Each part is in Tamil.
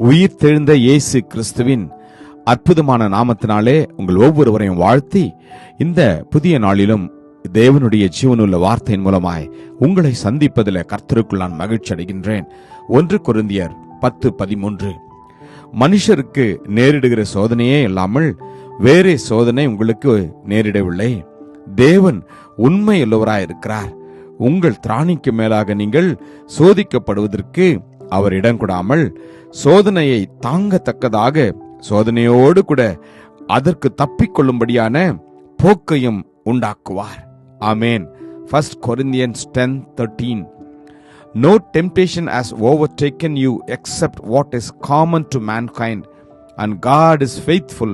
உயிர் தெழுந்த இயேசு கிறிஸ்துவின் அற்புதமான நாமத்தினாலே உங்கள் ஒவ்வொருவரையும் வாழ்த்தி, இந்த புதிய நாளிலும் தேவனுடைய ஜீவனுள்ள வார்த்தையின் மூலமாய் உங்களை சந்திப்பதில் கர்த்தருக்குள் நான் மகிழ்ச்சி அடைகின்றேன். 1 கொரிந்தியர் 10:13. மனுஷருக்கு நேரிடுகிற சோதனையே இல்லாமல் வேறே சோதனை உங்களுக்கு நேரிடவில்லை. தேவன் உண்மையுள்ளவராயிருக்கிறார். உங்கள் திராணிக்கு மேலாக நீங்கள் சோதிக்கப்படுவதற்கு அவர் இடம் கொடாமல் சோதனையை தாங்கத்தக்கதாக சோதனையோடு கூட அதற்கு தப்பிக்கொள்ளும்படியான போக்கையும் உண்டாக்குவார். ஆமேன். 1 Corinthians 10:13. No temptation has overtaken you except what is common to mankind, and God is faithful.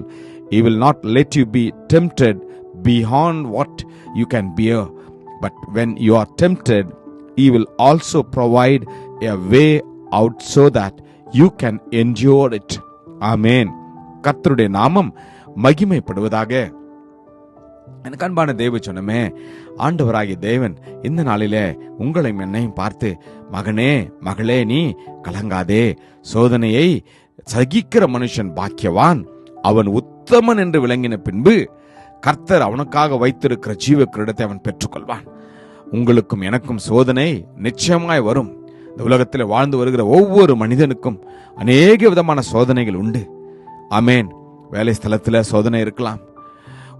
He will not let you be tempted beyond what you can bear. But when you are tempted, He will also provide a way out so that you can endure it. Amen. கர்த்தருடைய நாமம் மகிமைப்படுவதாக. எனக்கு அன்பான தேவ சொன்னமே, ஆண்டவராகிய தேவன் இந்த நாளிலே உங்களையும் என்னையும் பார்த்து, மகனே மகளே, நீ கலங்காதே, சோதனையை சகிக்கிற மனுஷன் பாக்கியவான், அவன் உத்தமன் என்று விளங்கின பின்பு கர்த்தர் அவனுக்காக வைத்திருக்கிற ஜீவ கிரீடத்தை அவன் பெற்றுக்கொள்வான். உங்களுக்கும் எனக்கும் சோதனை நிச்சயமாய் வரும். இந்த உலகத்தில் வாழ்ந்து வருகிற ஒவ்வொரு மனிதனுக்கும் அநேக விதமான சோதனைகள் உண்டு. ஆமேன். வேலை ஸ்தலத்தில் சோதனை இருக்கலாம்.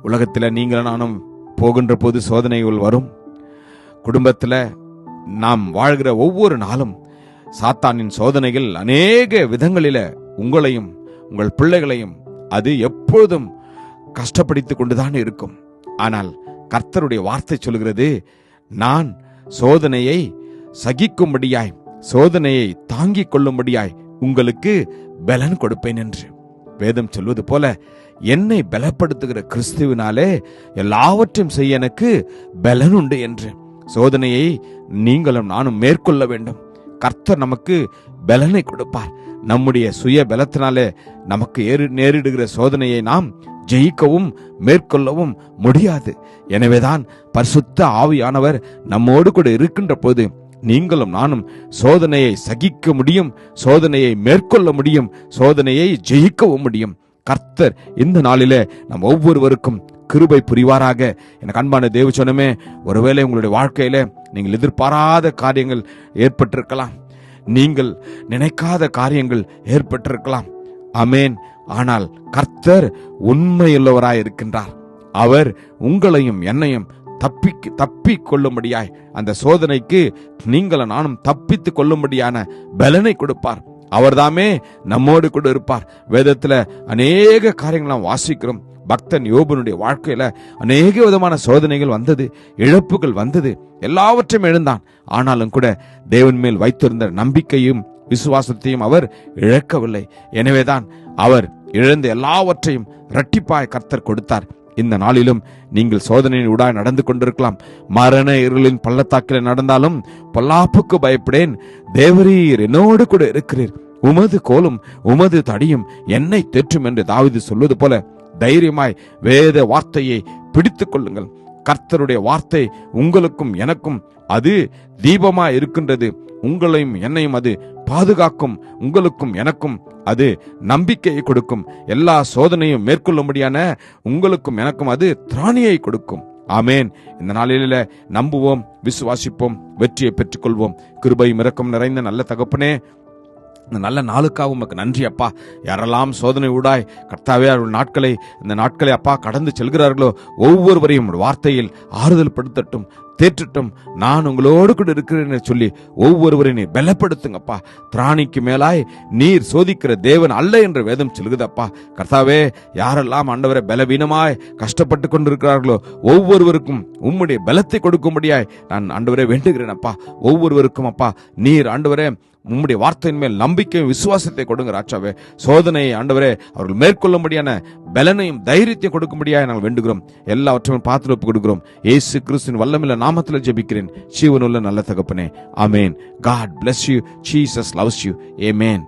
உலகத்தில் நீங்களும் நானும் போகின்ற போது சோதனைகள் வரும். குடும்பத்தில் நாம் வாழ்கிற ஒவ்வொரு நாளும் சாத்தானின் சோதனைகள் அநேக விதங்களில் உங்களையும் உங்கள் பிள்ளைகளையும் அது எப்பொழுதும் கஷ்டப்படுத்திக் கொண்டுதான் இருக்கும். ஆனால் கர்த்தருடைய வார்த்தை சொல்கிறது, நான் சோதனையை சகிக்கும்படியாய், சோதனையை தாங்கிக் கொள்ளும்படியாய் உங்களுக்கு பலன் கொடுப்பேன் என்று வேதம் சொல்வது போல, என்னை பலப்படுத்துகிற கிறிஸ்துவினாலே எல்லாவற்றையும் செய்ய எனக்கு பலன் உண்டு என்று சோதனையை நீங்களும் நானும் மேற்கொள்ள வேண்டும். கர்த்தர் நமக்கு பலனை கொடுப்பார். நம்முடைய சுய பலத்தினாலே நமக்கு நேரிடுகிற சோதனையை நாம் ஜெயிக்கவும் மேற்கொள்ளவும் முடியாது. எனவேதான் பரிசுத்த ஆவியானவர் நம்மோடு கூட இருக்கின்ற போது நீங்களும் நானும் சோதனையை சகிக்க முடியும், சோதனையை மேற்கொள்ள முடியும், சோதனையை ஜெயிக்கவும் முடியும். கர்த்தர் இந்த நாளிலே நம் ஒவ்வொருவருக்கும் கிருபை புரிவாராக. எனக்கு அன்பான தேவ சொன்னமே, ஒருவேளை உங்களுடைய வாழ்க்கையில நீங்கள் எதிர்பாராத காரியங்கள் ஏற்பட்டிருக்கலாம், நீங்கள் நினைக்காத காரியங்கள் ஏற்பட்டிருக்கலாம். ஆமேன். ஆனால் கர்த்தர் உண்மையுள்ளவராய் இருக்கின்றார். அவர் உங்களையும் என்னையும் தப்பி கொள்ளும்படியாய், அந்த சோதனைக்கு நீங்களும் நானும் தப்பித்து கொள்ளும்படியான பலனை கொடுப்பார். அவர்தாமே நம்மோடு கூட இருப்பார். வேதத்துல அநேக காரியங்கள் நாம் வாசிக்கிறோம். பக்தன் யோபனுடைய வாழ்க்கையில அநேக விதமான சோதனைகள் வந்தது, இழப்புகள் வந்தது, எல்லாவற்றையும் எழுந்தான். ஆனாலும் கூட தேவன் மேல் வைத்திருந்த நம்பிக்கையும் விசுவாசத்தையும் அவர் இழக்கவில்லை. எனவேதான் அவர் இழந்த எல்லாவற்றையும் இரட்டிப்பாய் கர்த்தர் கொடுத்தார். இந்த நாளிலும் நீங்கள் சோதனையின் ஊடாய் நடந்து கொண்டிருக்கலாம். மரண இருளின் பள்ளத்தாக்கில் நடந்தாலும் பொல்லாப்புக்கு பயப்படேன், தேவரீர் என்னோடு கூட இருக்கிறீர், உமது கோலும் உமது தடியும் என்னை தேற்றும் என்று தாவீது சொல்வது போல தைரியமாய் வேத வார்த்தையை பிடித்துக் கொள்ளுங்கள். கர்த்தருடைய வார்த்தை உங்களுக்கும் எனக்கும் அது தீபமாய் இருக்கின்றது. உங்களையும் என்னையும் அது பாதுகாக்கும். உங்களுக்கும் எனக்கும் அது நம்பிக்கையை கொடுக்கும். எல்லா சோதனையும் மேற்கொள்ளும்படியான உங்களுக்கும் எனக்கும் அது திராணியை கொடுக்கும். ஆமேன். இந்த நாளில நம்புவோம், விசுவாசிப்போம், வெற்றியை பெற்றுக்கொள்வோம். கிருபையும் இரக்கம் நிறைந்த நல்ல தகப்பனே, இந்த நல்ல நாளுக்காக உமக்கு நன்றி அப்பா. யாரெல்லாம் சோதனை ஊடாய் கர்த்தாவே அவர்கள் இந்த நாட்களை அப்பா கடந்து செல்கிறார்களோ ஒவ்வொருவரையும் வார்த்தையில் ஆறுதல் படுத்தட்டும், தேற்றட்டும். நான் உங்களோடு கூட இருக்கிறேன் சொல்லி ஒவ்வொருவரையும் நீர் பலப்படுத்துங்கப்பா. திராணிக்கு மேலாய் நீர் சோதிக்கிற தேவன் அல்ல என்று வேதம் சொல்லுதப்பா. கர்த்தாவே, யாரெல்லாம் ஆண்டவரை பலவீனமாய் கஷ்டப்பட்டு கொண்டிருக்கிறார்களோ ஒவ்வொருவருக்கும் உம்முடைய பலத்தை கொடுக்கும்படியாய் நான் ஆண்டவரை வேண்டுகிறேன் அப்பா. ஒவ்வொருவருக்கும் அப்பா நீர் ஆண்டவரே உம்முடைய வார்த்தையின் மேல் நம்பிக்கையும் விசுவாசத்தை கொடுங்க ராஜாவே. சோதனையை ஆண்டவரே அவர்கள் மேற்கொள்ளும்படியான பலனையும் தைரியத்தையும் கொடுக்கும்படியாக நாங்கள் வேண்டுகிறோம். எல்லாவற்றையும் பார்த்து ஒப்பு கொடுக்கிறோம். இயேசு கிறிஸ்துவின் வல்லமையுள்ள நாமத்தில் ஜெபிக்கிறேன், ஜீவனுள்ள நல்ல தகப்பனே. ஆமேன். God bless you. Jesus loves you. Amen.